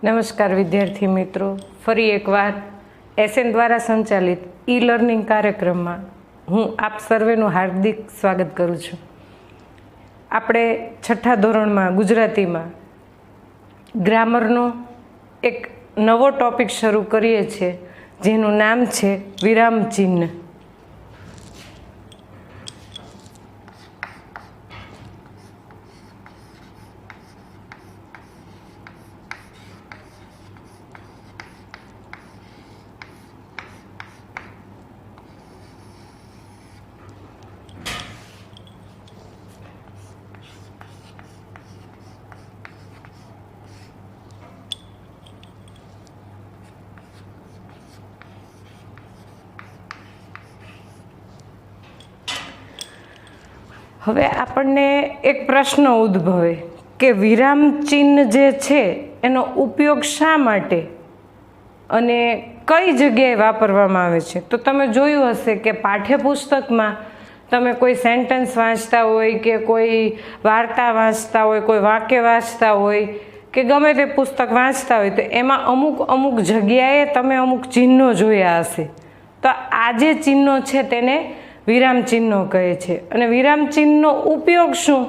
નમસ્કાર વિદ્યાર્થી મિત્રો, ફરી એકવાર એસએન દ્વારા સંચાલિત ઈ લર્નિંગ કાર્યક્રમમાં હું આપ સર્વેનું હાર્દિક સ્વાગત કરું છું. આપણે છઠ્ઠા ધોરણમાં ગુજરાતીમાં ગ્રામરનો એક નવો ટોપિક શરૂ કરીએ છીએ, જેનું નામ છે વિરામ ચિહ્ન. હવે આપણને એક પ્રશ્ન ઉદ્ભવે કે વિરામ ચિહ્ન જે છે એનો ઉપયોગ શા માટે અને કઈ જગ્યાએ વાપરવામાં આવે છે. તો તમે જોયું હશે કે પાઠ્યપુસ્તકમાં તમે કોઈ સેન્ટેન્સ વાંચતા હોય કે કોઈ વાર્તા વાંચતા હોય, કોઈ વાક્ય વાંચતા હોય કે ગમે તે પુસ્તક વાંચતા હોય, તો એમાં અમુક જગ્યાએ તમે અમુક ચિહ્નો જોયા હશે. તો આ જે ચિહ્નો છે તેને વિરામ ચિહ્નો કહે છે. અને વિરામ ચિહ્નનો ઉપયોગ શું?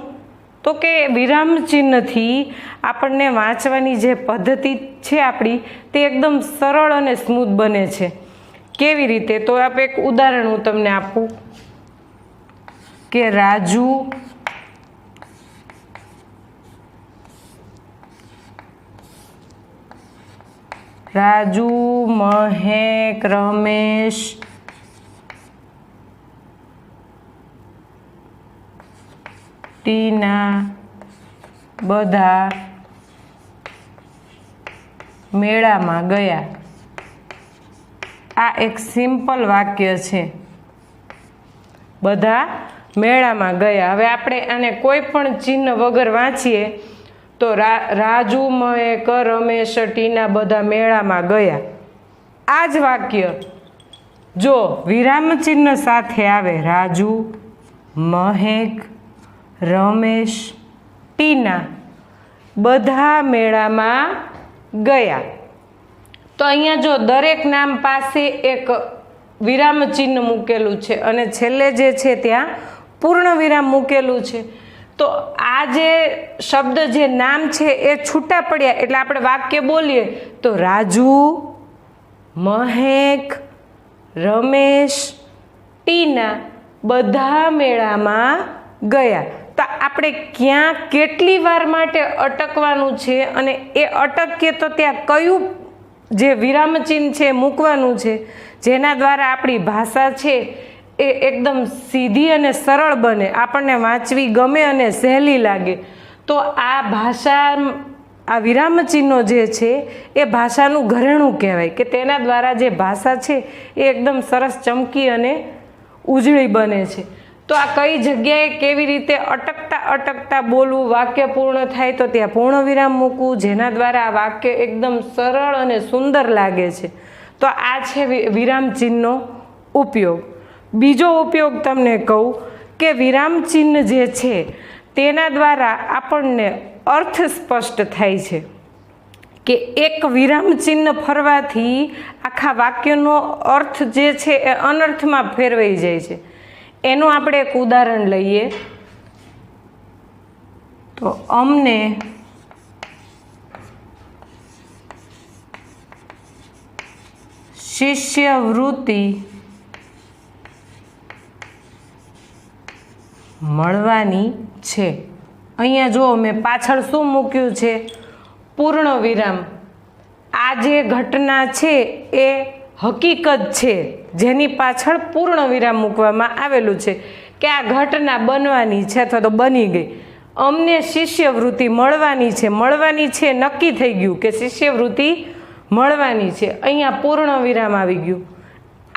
તો કે વિરામ ચિહ્નથી આપણને વાંચવાની જે પદ્ધતિ છે આપણી, તે એકદમ સરળ અને સ્મૂથ બને છે. કેવી રીતે? તો આપણે એક ઉદાહરણ હું તમને આપું કે રાજુ, મહેક, રમેશ, ટીના બધા મેળામાં ગયા. આ એક સિમ્પલ વાક્ય છે, બધા મેળામાં ગયા. હવે આપણે આને કોઈ પણ ચિહ્ન વગર વાંચીએ તો રાજુ, મહેક, રમેશ, ટીના બધા મેળામાં ગયા. આ જ વાક્ય જો વિરામ ચિહ્ન સાથે આવે, રાજુ, મહેક, રમેશ, ટીના બધા મેળામાં ગયા, તો અહીંયા જો દરેક નામ પાસે એક વિરામ ચિહ્ન મૂકેલું છે અને છેલ્લે જે છે ત્યાં પૂર્ણ વિરામ મૂકેલું છે. તો આ જે શબ્દ, જે નામ છે એ છૂટા પડ્યા એટલે આપણે વાક્ય બોલીએ તો રાજુ, મહેક, રમેશ, ટીના બધા મેળામાં ગયા. તો આપણે ક્યાં કેટલી વાર માટે અટકવાનું છે અને એ અટકીએ તો ત્યાં કયું જે વિરામ ચિહ્ન છે મૂકવાનું છે, જેના દ્વારા આપણી ભાષા છે એ એકદમ સીધી અને સરળ બને, આપણને વાંચવી ગમે અને સહેલી લાગે. તો આ ભાષા, આ વિરામ ચિહ્નો જે છે એ ભાષાનું ઘરેણું કહેવાય કે તેના દ્વારા જે ભાષા છે એ એકદમ સરસ ચમકી અને ઉજળી બને છે. તો આ કઈ જગ્યાએ કેવી રીતે અટકતા બોલવું, વાક્ય પૂર્ણ થાય તો ત્યાં પૂર્ણ વિરામ મૂકવું, જેના દ્વારા આ વાક્ય એકદમ સરળ અને સુંદર લાગે છે. તો આ છે વિરામ ચિહ્નનો ઉપયોગ. બીજો ઉપયોગ તમને કહું કે વિરામ ચિહ્ન જે છે તેના દ્વારા આપણને અર્થ સ્પષ્ટ થાય છે કે એક વિરામ ચિહ્ન ફરવાથી આખા વાક્યનો અર્થ જે છે એ અનર્થમાં ફેરવાઈ જાય છે. એનું આપણે એક ઉદાહરણ લઈએ તો અમને શિષ્યવૃત્તિ મળવાની છે. અહીંયા જો મેં પાછળ શું મૂક્યું છે? પૂર્ણ વિરામ. આ જે ઘટના છે એ હકીકત છે, જેની પાછળ પૂર્ણ વિરામ મૂકવામાં આવેલું છે કે આ ઘટના બનવાની છે અથવા તો બની ગઈ. અમને શિષ્યવૃત્તિ મળવાની છે. મળવાની છે નક્કી થઈ ગયું કે શિષ્યવૃત્તિ મળવાની છે. અહીંયા પૂર્ણ વિરામ આવી ગયું.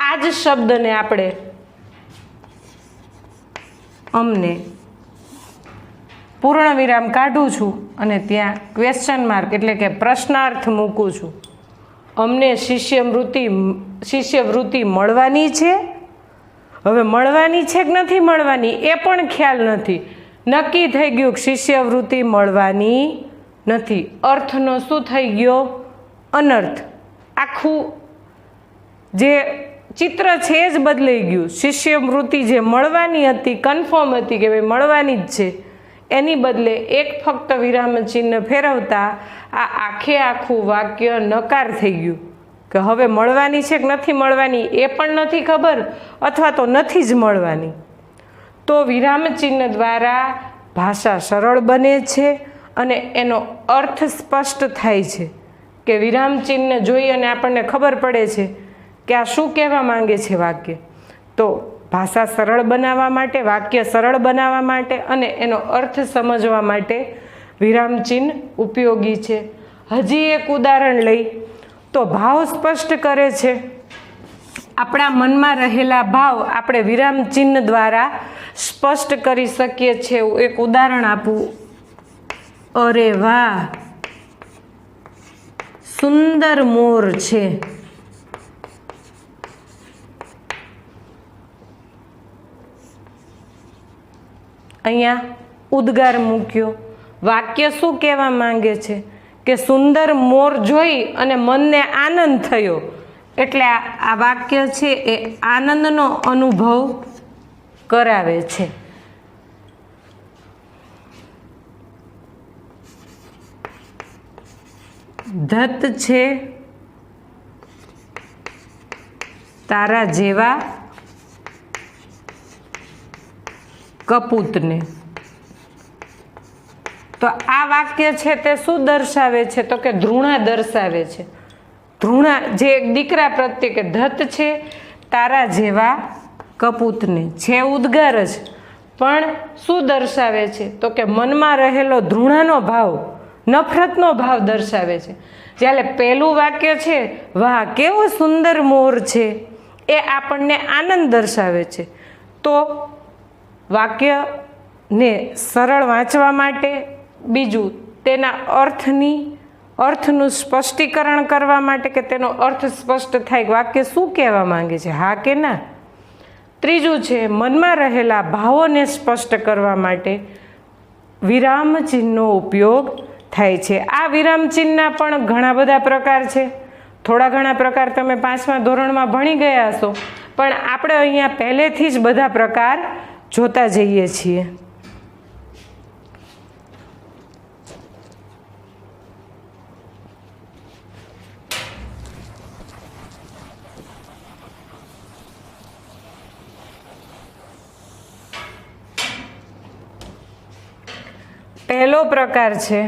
આ જ શબ્દને આપણે અમને પૂર્ણ વિરામ કાઢું છું અને ત્યાં ક્વેશ્ચન માર્ક એટલે કે પ્રશ્નાર્થ મૂકું છું. અમને શિષ્યવૃત્તિ મળવાની છે. હવે મળવાની છે કે નથી મળવાની એ પણ ખ્યાલ નથી. નક્કી થઈ ગયું કે શિષ્યવૃત્તિ મળવાની નથી. અર્થનો શું થઈ ગયો? અનર્થ, આખું જે ચિત્ર છે એ જ બદલાઈ ગયું. શિષ્યવૃત્તિ જે મળવાની હતી, કન્ફર્મ હતી કે ભાઈ મળવાની જ છે, એની બદલે એક ફક્ત વિરામચિહ્ન ફેરવતા આ આખું વાક્ય નકાર થઈ ગયું કે હવે મળવાની છે કે નથી મળવાની એ પણ નથી ખબર, અથવા તો નથી જ મળવાની. તો વિરામચિહ્ન દ્વારા ભાષા સરળ બને છે અને એનો અર્થ સ્પષ્ટ થાય છે કે વિરામચિહ્ન જોઈ અને આપણને ખબર પડે છે કે આ શું કહેવા માંગે છે વાક્ય. તો ભાષા સરળ બનાવવા માટે, વાક્ય સરળ બનાવવા માટે અને એનો અર્થ સમજવા માટે વિરામચિહ્ન ઉપયોગી છે. હજી એક ઉદાહરણ લઈ તો ભાવ સ્પષ્ટ કરે છે. આપણા મનમાં રહેલા ભાવ આપણે વિરામચિહ્ન દ્વારા સ્પષ્ટ કરી શકીએ છીએ. એક ઉદાહરણ આપું. અરે વાહ, સુંદર મોર છે. અહીંયા ઉદ્ગાર મૂક્યો. વાક્ય શું કહેવા માંગે છે કે સુંદર મોર જોઈ અને મનને આનંદ થયો, એટલે આ વાક્ય છે એ આનંદનો અનુભવ કરાવે છે. ધત છે તારા જેવા કપૂતને. તો આ વાક્ય છે તે શું દર્શાવે છે તો કે ધૃણા દર્શાવે છે. ધૃણા જે એક દીકરા પ્રત્યે કે ધત છે તારા જેવા કપૂતને છે ઉદ્ગાર જ, પણ શું દર્શાવે છે તો કે મનમાં રહેલો ધૃણાનો ભાવ, નફરતનો ભાવ દર્શાવે છે. જ્યારે પહેલું વાક્ય છે વાહ કેવો સુંદર મોર છે, એ આપણને આનંદ દર્શાવે છે. તો વાક્યને સરળ વાંચવા માટે, બીજું તેના અર્થનું સ્પષ્ટીકરણ કરવા માટે કે તેનો અર્થ સ્પષ્ટ થાય કે વાક્ય શું કહેવા માંગે છે, હા કે ના. ત્રીજું છે મનમાં રહેલા ભાવોને સ્પષ્ટ કરવા માટે વિરામચિહ્નનો ઉપયોગ થાય છે. આ વિરામચિહ્નના પણ ઘણા બધા પ્રકાર છે. થોડા ઘણા પ્રકાર તમે 5મા ધોરણમાં ભણી ગયા હશો, પણ આપણે અહીંયા પહેલેથી જ બધા પ્રકાર જોતા જઈએ છીએ. પહેલો પ્રકાર છે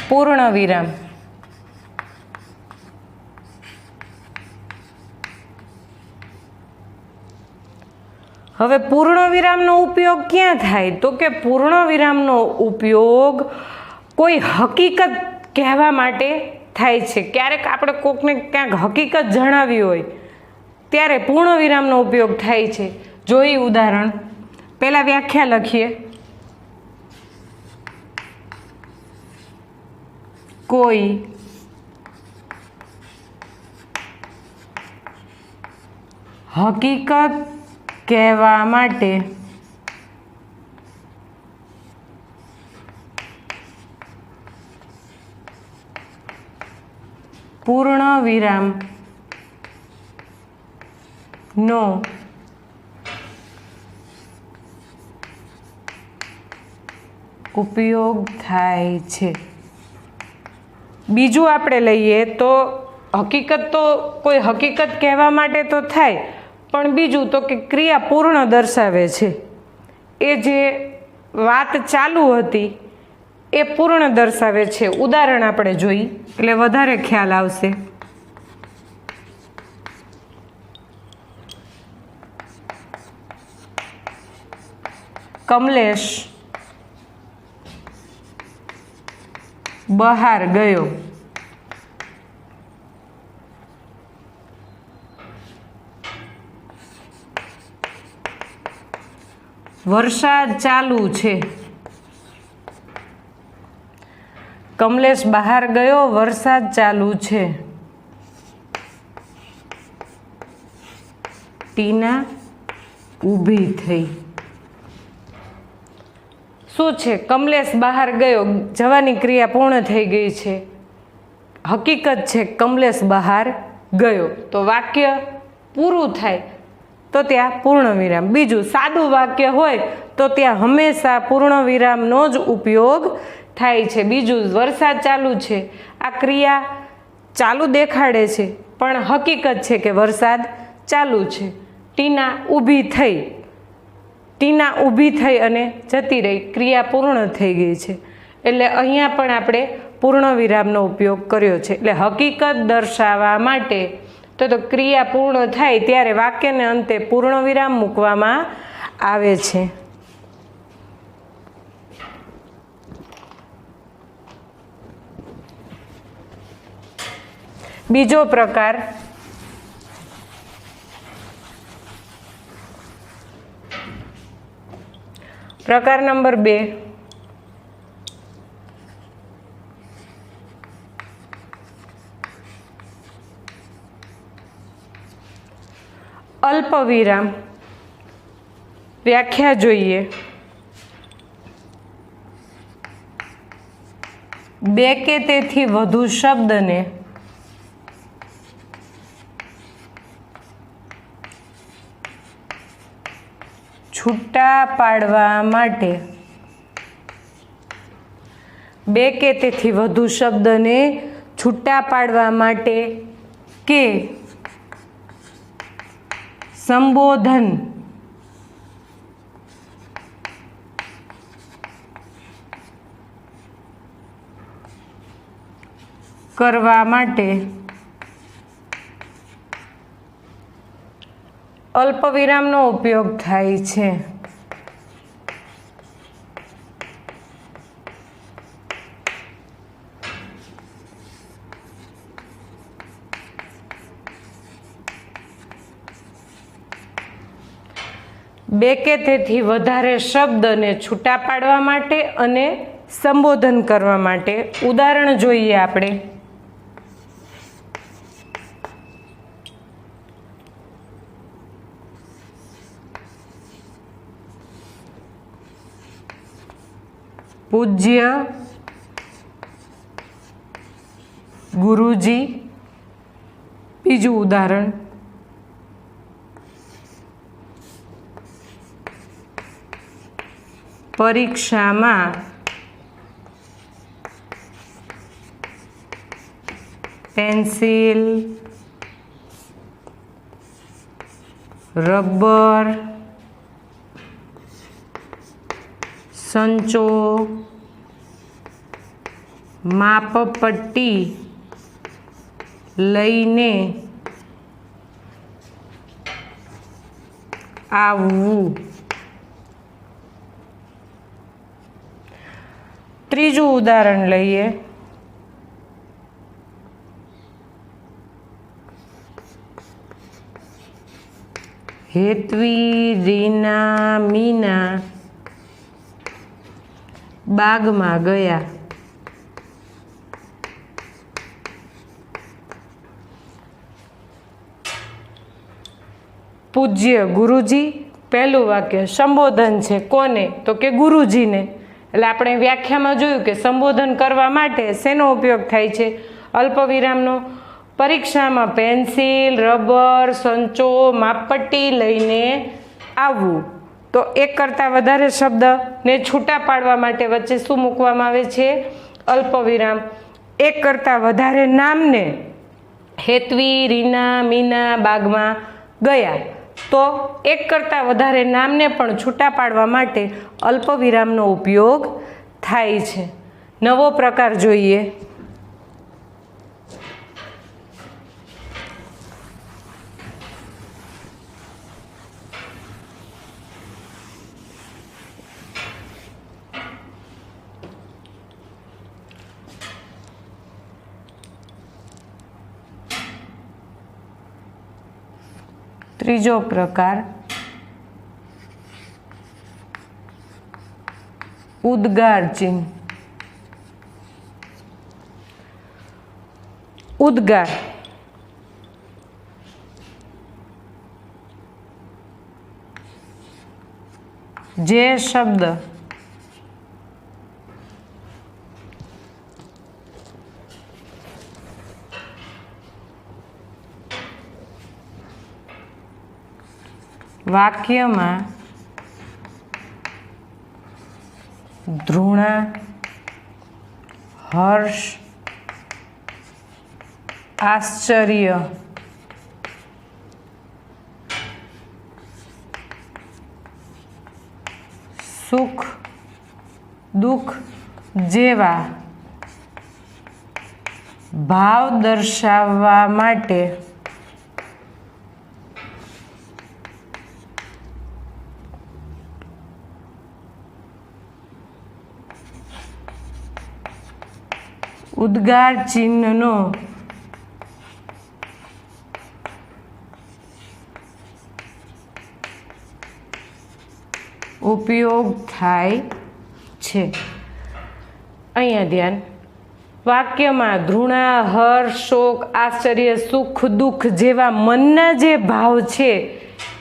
પૂર્ણ વિરામ. હવે પૂર્ણ વિરામનો ઉપયોગ ક્યાં થાય તો કે પૂર્ણ વિરામનો ઉપયોગ કોઈ હકીકત કહેવા માટે થાય છે. ક્યારેક આપણે કોકને ક્યાંક હકીકત જણાવી હોય ત્યારે પૂર્ણ વિરામનો ઉપયોગ થાય છે. જોઈ ઉદાહરણ. પહેલા વ્યાખ્યા લખીએ. કોઈ હકીકત કહેવા માટે પૂર્ણ વિરામ નો ઉપયોગ થાય છે. બીજું આપણે લઈએ તો હકીકત તો કોઈ હકીકત કહેવા માટે તો થાય, પણ બીજું તો કે ક્રિયા પૂર્ણ દર્શાવે છે. એ જે વાત ચાલુ હતી એ પૂર્ણ દર્શાવે છે. ઉદાહરણ આપણે જોઈ એટલે વધારે ખ્યાલ આવશે. કમલેશ બહાર ગયો. વરસાદ ચાલુ છે. કમલેશ બહાર ગયો, વરસાદ ચાલુ છે. ટીના ઊભી થઈ. શું છે? કમલેશ બહાર ગયો, જવાની ક્રિયા પૂર્ણ થઈ ગઈ છે. હકીકત છે કમલેશ બહાર ગયો, તો વાક્ય પૂરું થાય તો ત્યાં પૂર્ણ વિરામ. બીજું, સાદું વાક્ય હોય તો ત્યાં હંમેશા પૂર્ણ વિરામનો જ ઉપયોગ થાય છે. બીજું, વરસાદ ચાલુ છે, આ ક્રિયા ચાલુ દેખાડે છે પણ હકીકત છે કે વરસાદ ચાલુ છે. ટીના ઊભી થઈ અને જતી રહી, ક્રિયા પૂર્ણ થઈ ગઈ છે. એટલે અહીંયા પણ આપણે પૂર્ણ વિરામનો ઉપયોગ કર્યો છે. એટલે હકીકત દર્શાવવા માટે તો ક્રિયા પૂર્ણ થાય ત્યારે વાક્યને અંતે પૂર્ણ વિરામ મૂકવામાં આવે છે. બીજો પ્રકાર, પ્રકાર નંબર 2, અલ્પ વિરામ. વ્યાખ્યા જોઈએ. બે કે તેથી વધુ શબ્દને છૂટા પાડવા માટે, બે કે તેથી વધુ શબ્દને છૂટા પાડવા માટે કે સંબોધન કરવા માટે અલ્પવિરામનો ઉપયોગ થાય છે. બે કે તેથી વધારે શબ્દને છૂટા પાડવા માટે અને સંબોધન કરવા માટે. ઉદાહરણ જોઈએ આપણે. પૂજ્ય ગુરુજી. બીજું ઉદાહરણ, પરીક્ષામાં પેન્સિલ, રબર, સંચો, માપપટ્ટી લઈને આવવું. ત્રીજું ઉદાહરણ લઈએ. હેતવી, રીના, મીના બાગમાં ગયા. પૂજ્ય ગુરુજી. પહેલું વાક્ય સંબોધન છે. કોને? તો કે ગુરુજીને. એટલે આપણે વ્યાખ્યામાં જોયું કે સંબોધન કરવા માટે શેનો ઉપયોગ થાય છે? અલ્પવિરામનો. પરીક્ષામાં પેન્સિલ, રબર, સંચો, માપપટ્ટી લઈને આવવું. તો એક કરતાં વધારે શબ્દને છૂટા પાડવા માટે વચ્ચે શું મૂકવામાં આવે છે? અલ્પવિરામ. એક કરતાં વધારે નામને, હેતવી, રીના, મીના બાગમાં ગયા, તો એક કરતાં વધારે નામને પણ છૂટા પાડવા માટે અલ્પવિરામનો ઉપયોગ થાય છે. નવો પ્રકાર જોઈએ. ત્રીજો પ્રકાર ઉદ્ગાર ચિહ્ન. ઉદ્ગાર જે શબ્દ વાક્યમાં ધૃણા, હર્ષ, આશ્ચર્ય, સુખ, દુઃખ જેવા ભાવ દર્શાવવા માટે ઉદ્ગાર ચિહ્નનો ઉપયોગ થાય છે. અહીંયા ધ્યાન, વાક્યમાં ધૃણા, હર્ષ, શોક, આશ્ચર્ય, સુખ, દુઃખ જેવા મનના જે ભાવ છે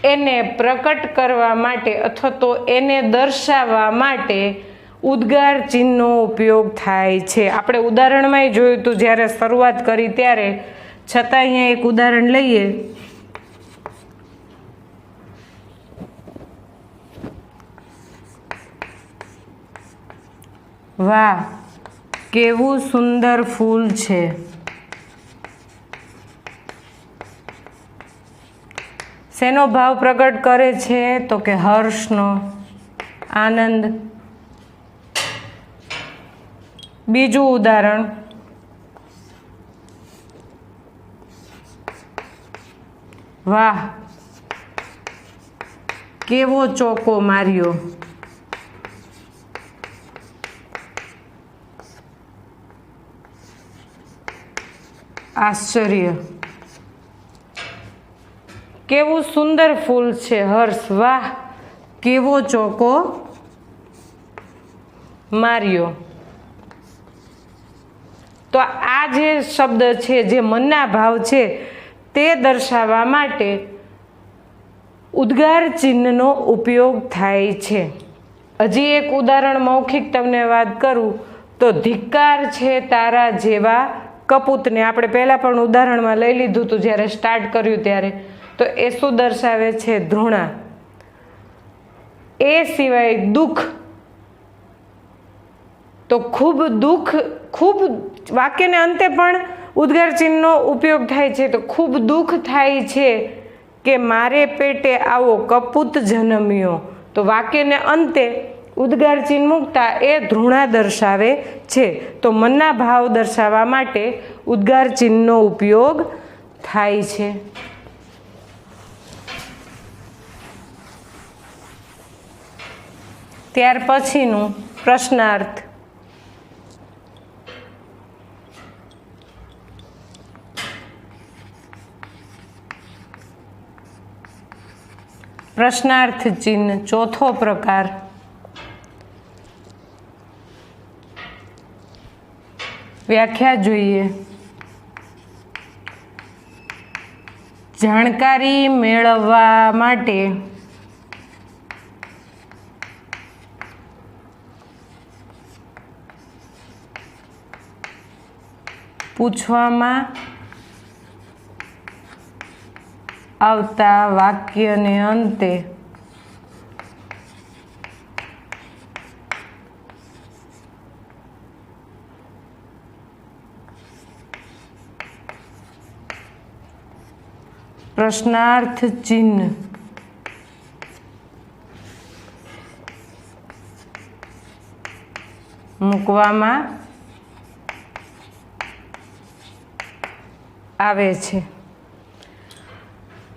એને પ્રકટ કરવા માટે અથવા તો એને દર્શાવવા માટે ઉદ્ગાર ચિહ્નનો ઉપયોગ થાય છે. આપણે ઉદાહરણમાં જોયું હતું જ્યારે શરૂઆત કરી ત્યારે, છતાં અહીંયા એક ઉદાહરણ લઈએ. વાહ, કેવું સુંદર ફૂલ છે. શેનો ભાવ પ્રગટ કરે છે? તો કે હર્ષનો, આનંદ. બીજું ઉદાહરણ, વાહ, કેવો ચોકો માર્યો. આશ્ચર્ય, કેવું સુંદર ફૂલ છે. હર્ષ, વાહ, કેવો ચોકો માર્યો. તો આ જે શબ્દ છે, જે મનના ભાવ છે, તે દર્શાવવા માટે ઉદ્ગાર ચિહ્નનો ઉપયોગ થાય છે. હજી એક ઉદાહરણ મૌખિક તમને વાત કરું તો, ધિક્કાર છે તારા જેવા કપૂતને. આપણે પહેલાં પણ ઉદાહરણમાં લઈ લીધું હતું જ્યારે સ્ટાર્ટ કર્યું ત્યારે. તો એ શું દર્શાવે છે? ધૃણા. એ સિવાય દુઃખ, તો ખૂબ દુઃખ, ખૂબ વાક્યને અંતે પણ ઉદ્ગાર ચિહ્નનો ઉપયોગ થાય છે. તો ખૂબ દુઃખ થાય છે કે મારે પેટે આવો કપૂત જન્મ્યો. તો વાક્યને અંતે ઉદ્ગાર ચિહ્ન મૂકતા એ ધૃણા દર્શાવે છે. તો મનના ભાવ દર્શાવવા માટે ઉદ્ગાર ચિહ્નનો ઉપયોગ થાય છે. ત્યાર પછીનું પ્રશ્નાર્થ. પ્રશ્નાર્થ ચિહ્ન ચોથો પ્રકાર. વ્યાખ્યા જોઈએ. જાણકારી મેળવવા માટે પૂછવામાં આવતા વાક્યને અંતે પ્રશ્નાર્થ ચિહ્ન મૂકવામાં આવે છે.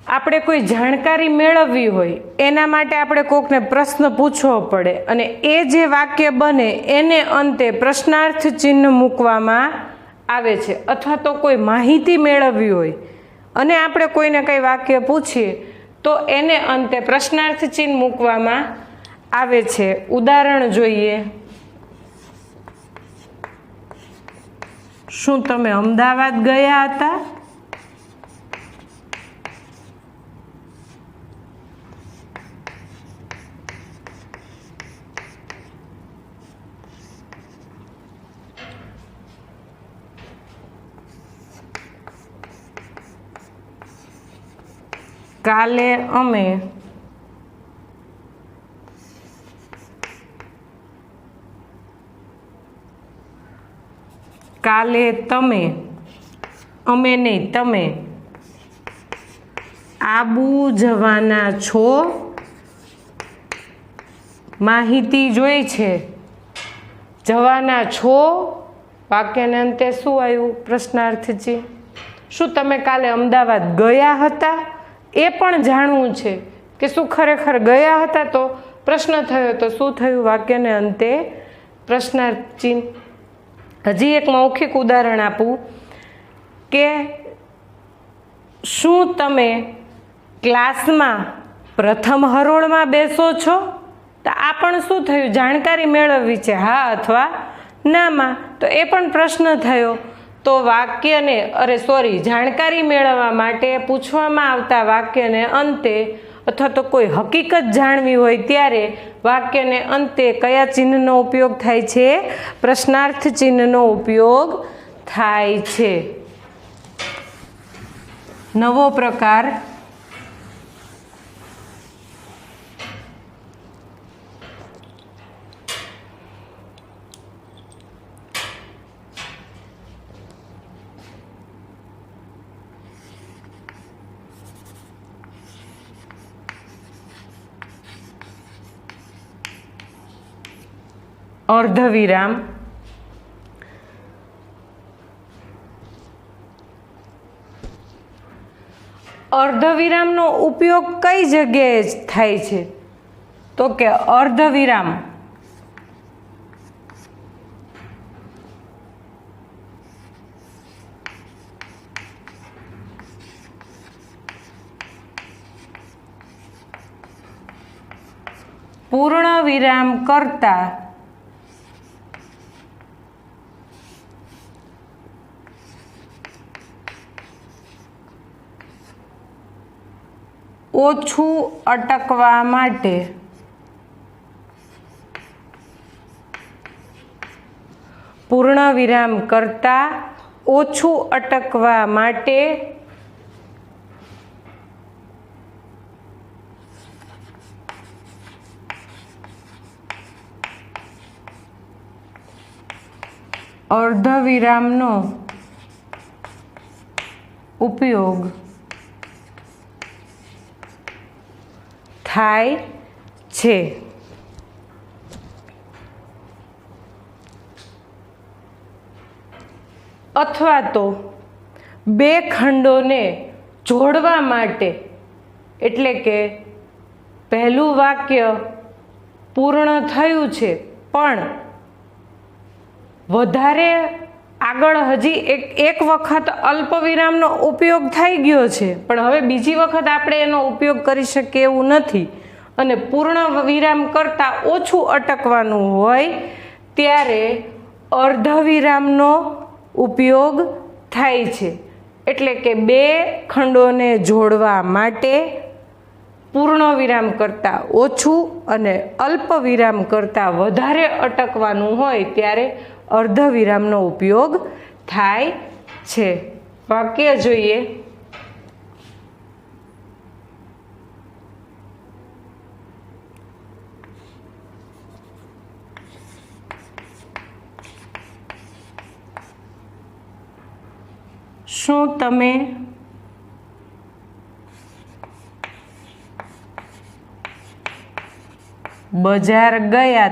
આપણે કોઈ જાણકારી મેળવવી હોય એના માટે આપણે કોકને પ્રશ્ન પૂછવો પડે અને એ જે વાક્ય બને એને અંતે પ્રશ્નાર્થ ચિહ્ન મૂકવામાં આવે છે. અથવા તો કોઈ માહિતી મેળવવી હોય અને આપણે કોઈને કંઈ વાક્ય પૂછીએ તો એને અંતે પ્રશ્નાર્થ ચિહ્ન મૂકવામાં આવે છે. ઉદાહરણ જોઈએ. શું તમે અમદાવાદ ગયા હતા? કાલે અમે કાલે તમે, અમે નહીં તમે, આબુ જવાના છો, માહિતી જોઈ છે, જવાના છો, વાક્યને અંતે શું આવ્યું? પ્રશ્નાર્થ ચિહ્ન. શું તમે કાલે અમદાવાદ ગયા હતા? એ પણ જાણવું છે કે શું ખરેખર ગયા હતા? તો પ્રશ્ન થયો તો શું થયું? વાક્યને અંતે પ્રશ્નાર્થ ચિહ્ન. હજી એક મૌખિક ઉદાહરણ આપું કે શું તમે ક્લાસમાં પ્રથમ હરોળમાં બેસો છો? તો આ પણ શું થયું? જાણકારી મેળવવી છે, હા અથવા નામાં. તો એ પણ પ્રશ્ન થયો. તો વાક્યને જાણકારી મેળવવા માટે પૂછવામાં આવતા વાક્યને અંતે અથવા તો કોઈ હકીકત જાણવી હોય ત્યારે વાક્યને અંતે કયા ચિહ્નનો ઉપયોગ થાય છે? પ્રશ્નાર્થ ચિહ્નનો ઉપયોગ થાય છે. નવો પ્રકાર અર્ધવિરામ. અર્ધવિરામનો ઉપયોગ કઈ જગ્યાએ થાય છે? તો કે અર્ધવિરામ પૂર્ણ વિરામ કરતા ઓછું અટકવા માટે પૂર્ણ વિરામ કરતા ઓછું અટકવા માટે અર્ધવિરામનો ઉપયોગ થાય છે. અથવા તો બે ખંડોને જોડવા માટે, એટલે કે પહેલું વાક્ય પૂર્ણ થયું છે પણ વધારે આગળ હજી એક વખત અલ્પવિરામનો ઉપયોગ થઈ ગયો છે પણ હવે બીજી વખત આપણે એનો ઉપયોગ કરી શકીએ એવું નથી અને પૂર્ણ વિરામ કરતાં ઓછું અટકવાનું હોય ત્યારે અર્ધવિરામનો ઉપયોગ થાય છે. એટલે કે બે ખંડોને જોડવા માટે પૂર્ણ વિરામ કરતાં ઓછું અને અલ્પ વિરામ કરતાં વધારે અટકવાનું હોય ત્યારે અર્ધવિરામનો ઉપયોગ થાય છે. વાક્ય જોઈએ. શું તમે બજાર ગયા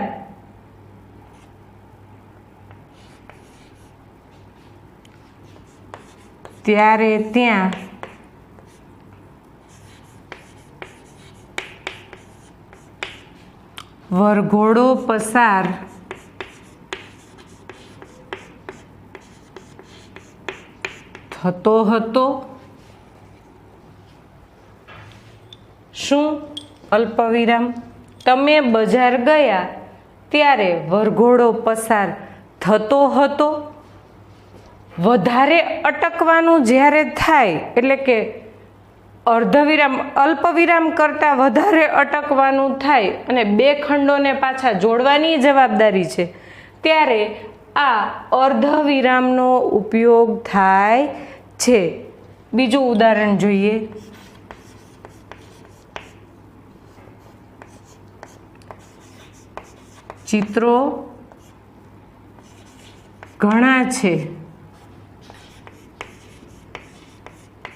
ત્યારે ત્યાં વરઘોડો પસાર થતો હતો? શું અલ્પવિરામ તમે બજાર ગયા ત્યારે વરઘોડો પસાર થતો હતો? વધારે અટકવાનું જ્યારે થાય એટલે કે અર્ધવિરામ અલ્પવિરામ કરતાં વધારે અટકવાનું થાય અને બે ખંડોને પાછા જોડવાની જવાબદારી છે ત્યારે આ અર્ધવિરામનો ઉપયોગ થાય છે. બીજું ઉદાહરણ જોઈએ. ચિત્રો ઘણા છે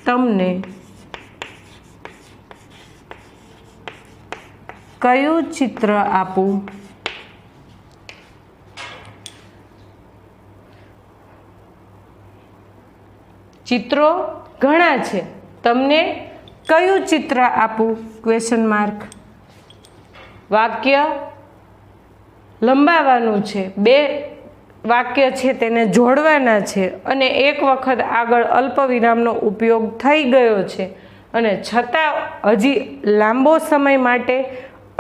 તમને કયું ચિત્ર આપું? ચિત્રો ઘણા છે, તમને કયું ચિત્ર આપું? Question mark. વાક્ય લંબાવવાનું છે, બે વાક્ય છે તેને જોડવાના છે અને એક વખત આગળ અલ્પવિરામનો ઉપયોગ થઈ ગયો છે અને છતાં હજી લાંબો સમય માટે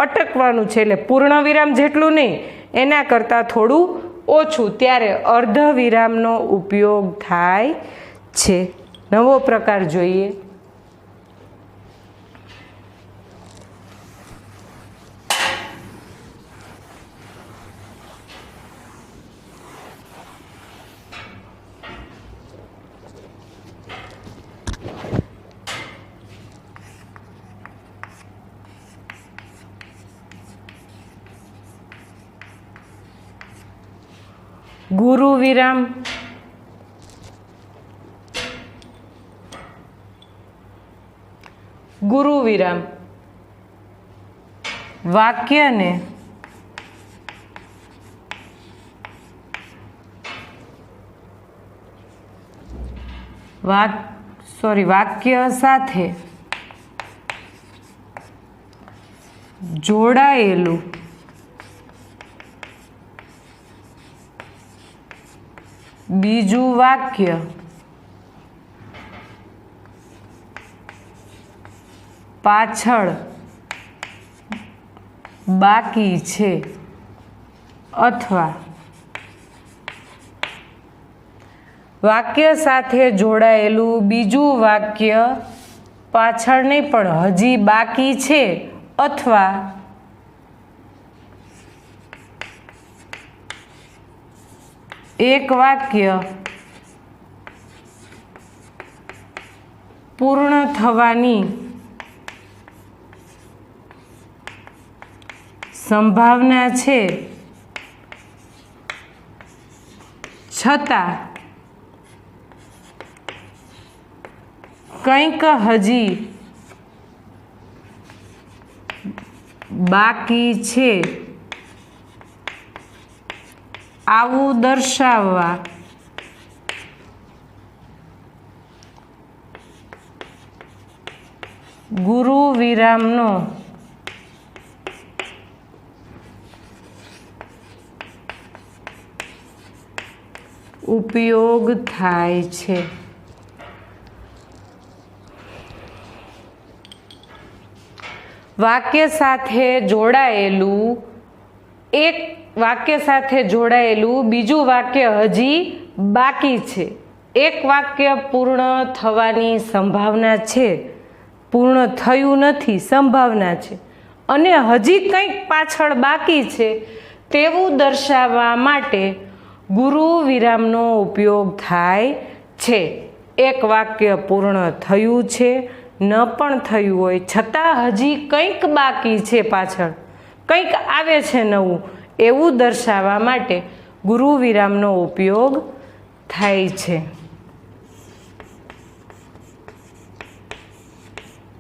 અટકવાનું છે, એટલે પૂર્ણ વિરામ જેટલું નહીં, એના કરતાં થોડું ઓછું, ત્યારે અર્ધ વિરામનો ઉપયોગ થાય છે. નવો પ્રકાર જોઈએ. ગુરુ વિરામ. ગુરુ વિરામ વાક્યને વાક્ય સાથે જોડાયેલું બીજું વાક્ય પાછળ બાકી છે અથવા વાક્ય સાથે જોડાયેલું બીજું વાક્ય પાછળ નહીં પણ હજી બાકી છે અથવા એક વાક્ય પૂર્ણ થવાની સંભાવના છે છતાં કંઈક હજી બાકી છે આવું દર્શાવવા ગુરુ વિરામનો ઉપયોગ થાય છે. વાક્ય સાથે જોડાયેલું બીજું વાક્ય હજી બાકી છે. એક વાક્ય પૂર્ણ થવાની સંભાવના છે, પૂર્ણ થયું નથી, સંભાવના છે, અને હજી કંઈક પાછળ બાકી છે તેવું દર્શાવવા માટે ગુરુ વિરામનો ઉપયોગ થાય છે. એક વાક્ય પૂર્ણ થયું છે, ન પણ થયું હોય છતાં હજી કંઈક બાકી છે, પાછળ કંઈક આવે છે નવું, એવું દર્શાવવા માટે ગુરુ વિરામનો ઉપયોગ થાય છે.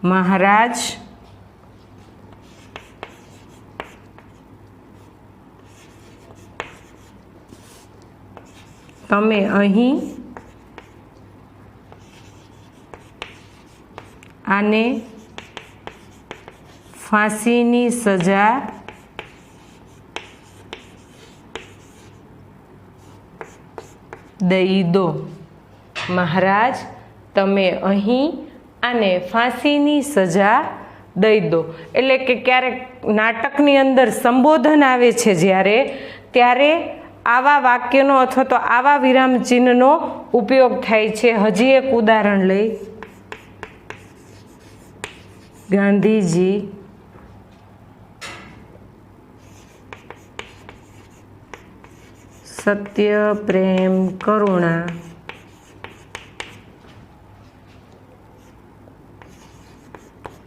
મહારાજ તમે અહીં આને ફાંસીની સજા દઈ દો. મહારાજ તમે અહીં આને ફાંસીની સજા દઈ દો. એટલે કે ક્યારેક નાટકની અંદર સંબોધન આવે છે જ્યારે, ત્યારે આવા વાક્યનો અથવા તો આવા વિરામ ચિહ્નનો ઉપયોગ થાય છે. હજી એક ઉદાહરણ લઈ. ગાંધીજી સત્ય, પ્રેમ, કરુણા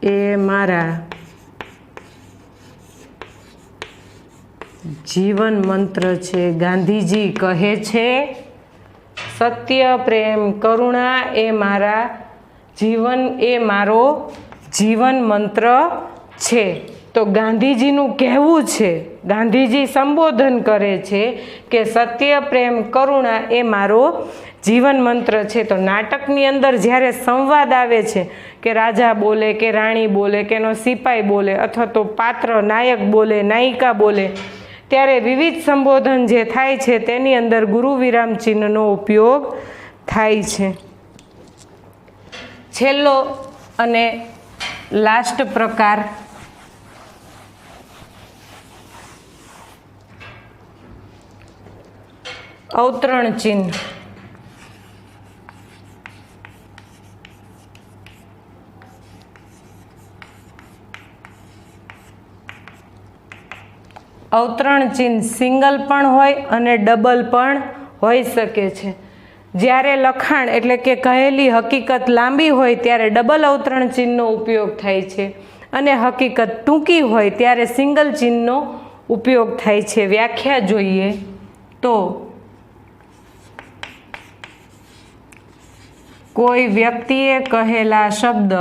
એ મારા જીવન મંત્ર છે. ગાંધીજી કહે છે સત્ય, પ્રેમ, કરુણા એ મારો જીવન મંત્ર છે. તો ગાંધીજીનું કહેવું છે, ગાંધીજી સંબોધન કરે છે કે સત્ય, પ્રેમ, કરુણા એ મારો જીવન મંત્ર છે. તો નાટકની અંદર જ્યારે સંવાદ આવે છે કે રાજા બોલે કે રાણી બોલે કે એનો સિપાઈ બોલે અથવા તો પાત્ર નાયક બોલે, નાયિકા બોલે, ત્યારે વિવિધ સંબોધન જે થાય છે તેની અંદર ગુરુ વિરામ ચિહ્નનો ઉપયોગ થાય છે. છેલ્લો અને લાસ્ટ પ્રકાર અવતરણ ચિહ્ન. અવતરણ ચિહ્ન સિંગલ પણ હોય અને ડબલ પણ હોઈ શકે છે. જ્યારે લખાણ એટલે કે કહેલી હકીકત લાંબી હોય ત્યારે ડબલ અવતરણ ચિહ્નનો ઉપયોગ થાય છે અને હકીકત ટૂંકી હોય ત્યારે સિંગલ ચિહ્નનો ઉપયોગ થાય છે. વ્યાખ્યા જોઈએ તો કોઈ વ્યક્તિએ કહેલા શબ્દ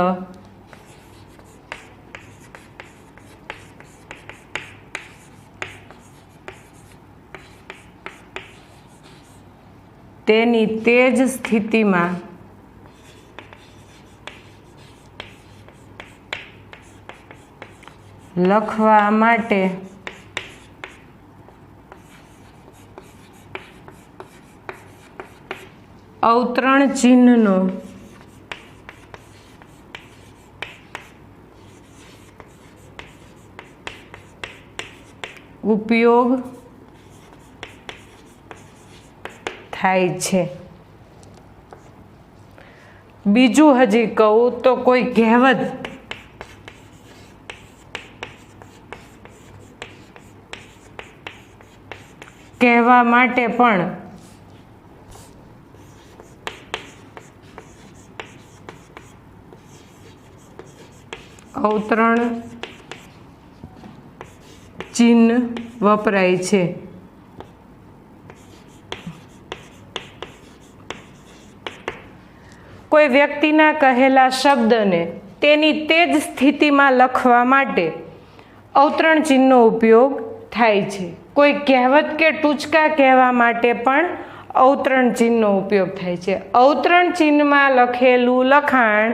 તેની તે જ સ્થિતિમાં લખવા માટે અવતરણ ચિહ્નનો ઉપયોગ થાય છે. બીજું હજી કહું તો કોઈ કહેવત કહેવા માટે પણ અવતરણ ચિહ્ન વપરાય છે. કોઈ વ્યક્તિના કહેલા શબ્દને તેની તે જ સ્થિતિમાં લખવા માટે અવતરણ ચિહ્નનો ઉપયોગ થાય છે. કોઈ કહેવત કે ટૂચકા કહેવા માટે પણ અવતરણ ચિહ્નનો ઉપયોગ થાય છે. અવતરણ ચિહ્નમાં લખેલું લખાણ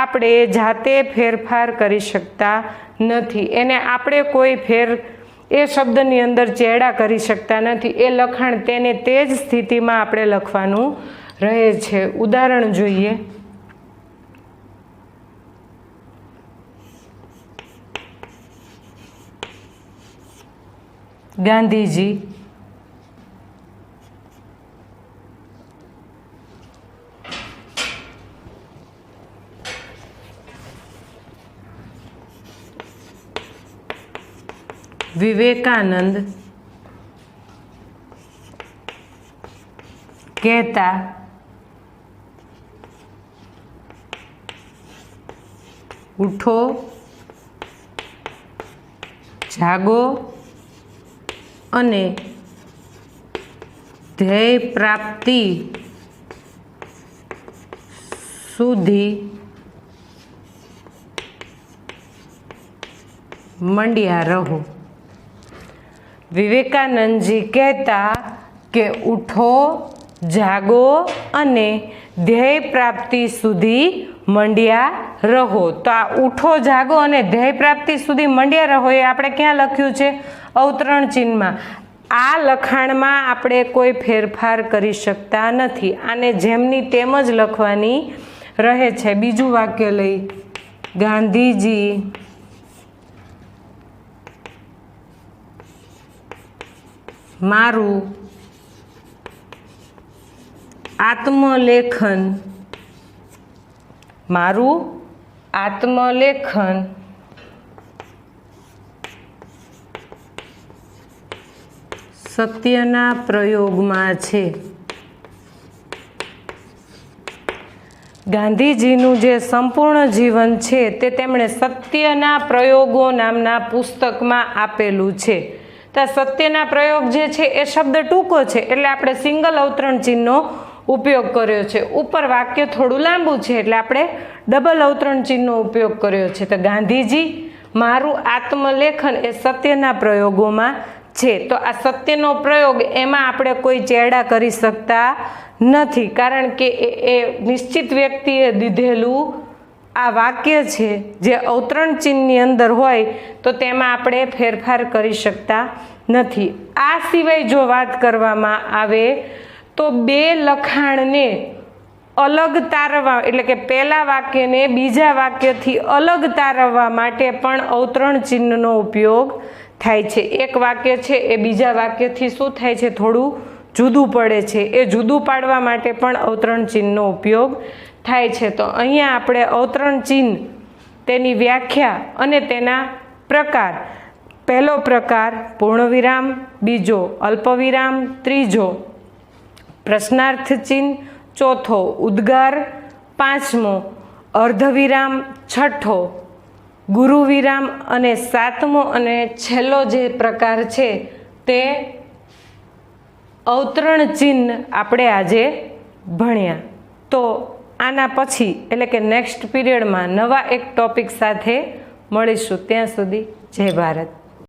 આપણે જાતે ફેરફાર કરી શકતા નથી. એને આપણે કોઈ એ શબ્દની અંદર ચેડા કરી શકતા નથી. એ લખાણ તેને તે જ સ્થિતિમાં આપણે લખવાનું રહે છે. ઉદાહરણ જોઈએ. ગાંધીજી વિવેકાનંદ કહેતા ઉઠો, જાગો અને ધ્યેય પ્રાપ્તિ સુધી મંડ્યા રહો. વિવેકાનંદજી કહેતા કે ઉઠો, જાગો અને ધ્યેય પ્રાપ્તિ સુધી મંડ્યા રહો. તો આ ઉઠો, જાગો અને ધ્યેય પ્રાપ્તિ સુધી મંડ્યા રહો એ આપણે ક્યાં લખ્યું છે? અવતરણ ચિહ્નમાં. આ લખાણમાં આપણે કોઈ ફેરફાર કરી શકતા નથી. આને જેમની તેમ જ લખવાની રહે છે. બીજું વાક્ય લઈ. ગાંધીજી મારું આત્મલેખન સત્યના પ્રયોગમાં છે. ગાંધીજીનું જે સંપૂર્ણ જીવન છે તે તેમણે સત્યના પ્રયોગો નામના પુસ્તકમાં આપેલું છે. તો સત્યના પ્રયોગ જે છે એ શબ્દ ટૂંકો છે એટલે આપણે સિંગલ અવતરણ ચિહ્નનો ઉપયોગ કર્યો છે. ઉપર વાક્ય થોડું લાંબુ છે એટલે આપણે ડબલ અવતરણ ચિહ્નનો ઉપયોગ કર્યો છે. તો ગાંધીજી મારું આત્મલેખન એ સત્યના પ્રયોગોમાં છે. તો આ સત્યનો પ્રયોગ એમાં આપણે કોઈ ચેડા કરી શકતા નથી, કારણ કે એ નિશ્ચિત વ્યક્તિએ દીધેલું આ વાક્ય છે જે અવતરણ ચિહ્નની અંદર હોય તો તેમાં આપણે ફેરફાર કરી શકતા નથી. આ સિવાય જો વાત કરવામાં આવે તો બે લખાણને અલગ તારવવા એટલે કે પહેલા વાક્યને બીજા વાક્યથી અલગ તારવવા માટે પણ અવતરણ ચિહ્નનો ઉપયોગ થાય છે. એક વાક્ય છે એ બીજા વાક્યથી શું થાય છે, થોડું જુદું પડે છે. એ જુદું પાડવા માટે પણ અવતરણ ચિહ્નનો ઉપયોગ થાય છે. તો અહીંયા આપણે અવતરણ ચિહ્ન, તેની વ્યાખ્યા અને તેના પ્રકાર. પહેલો પ્રકાર પૂર્ણવિરામ, બીજો અલ્પવિરામ, ત્રીજો પ્રશ્નાર્થ ચિહ્ન, ચોથો ઉદ્ગાર, પાંચમો અર્ધવિરામ, છઠ્ઠો ગુરુવિરામ અને સાતમો અને છેલ્લો જે પ્રકાર છે તે અવતરણ ચિહ્ન આપણે આજે ભણ્યા. તો આના પછી એટલે કે નેક્સ્ટ પીરિયડમાં નવા એક ટોપિક સાથે મળીશું. ત્યાં સુધી જય ભારત.